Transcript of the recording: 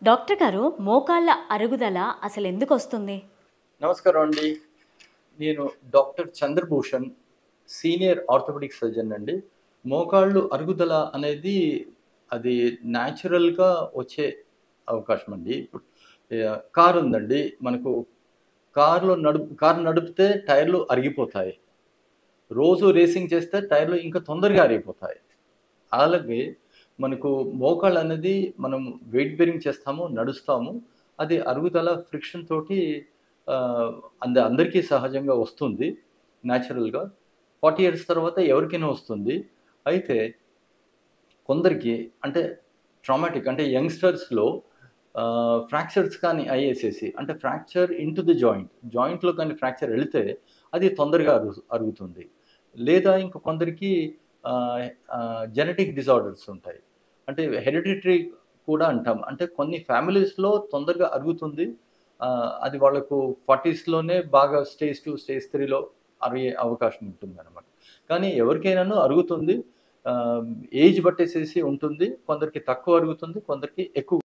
Doctor గారు, మోకాళ్ళ అరుగుదల అసలెందుకొస్తుంది? నమస్కారం అండి. నేను doctor Chandrabhushan, senior orthopedic surgeon అండి. మోకాళ్ళు అరుగుదల అనేది అది న్యాచురల్‌గా వచ్చే అవకాశం అండి. ఇప్పుడు కారు ఉందండి. మనకు కారు నడిపితే టైర్‌లు అరిగిపోతాయి. రోజు రేసింగ్ చేస్తే టైర్‌లు ఇంకా తొందరగా అరిగిపోతాయి. అలాగే మనకు మోకాళ్ళనేది మనం వెయిట్ బేరింగ్ చేస్తాము, నడుస్తాము. అది అరుగుదల ఫ్రిక్షన్ తోటి ఆహ్, అందరికీ సహజంగా వస్తుంది న్యాచురల్‌గా. 40 ఇయర్స్ తర్వాత ఎవరికైనా వస్తుంది. అయితే కొందరికి అంటే ట్రామాటిక్ అంటే యంగ్‌స్టర్స్‌లో ఫ్రాక్చర్స్ కానీ అయ్యేసేసి అంటే ఫ్రాక్చర్ ఇంటు ది జాయింట్‌లో కానీ ఫ్రాక్చర్ ఎళితే అది తొందరగా అరుగుతుంది. లేదా ఇంక కొందరికి ఆహ్, జెనెటిక్ డిజార్డర్స్ ఉంటాయి. అంటే హెరిడిటరీ కూడా అంటాం. అంటే కొన్ని ఫ్యామిలీస్‌లో తొందరగా అరుగుతుంది. అది వాళ్ళకు 40స్‌లోనే బాగా స్టేజ్ 2, స్టేజ్ 3లో అరిగే అవకాశం ఉంటుందనమాట. కానీ ఎవరికైనాను అరుగుతుంది. ఆహ్, ఏజ్ బట్టేసేసి ఉంటుంది. కొందరికి తక్కువ అరుగుతుంది. కొందరికి ఎక్కువ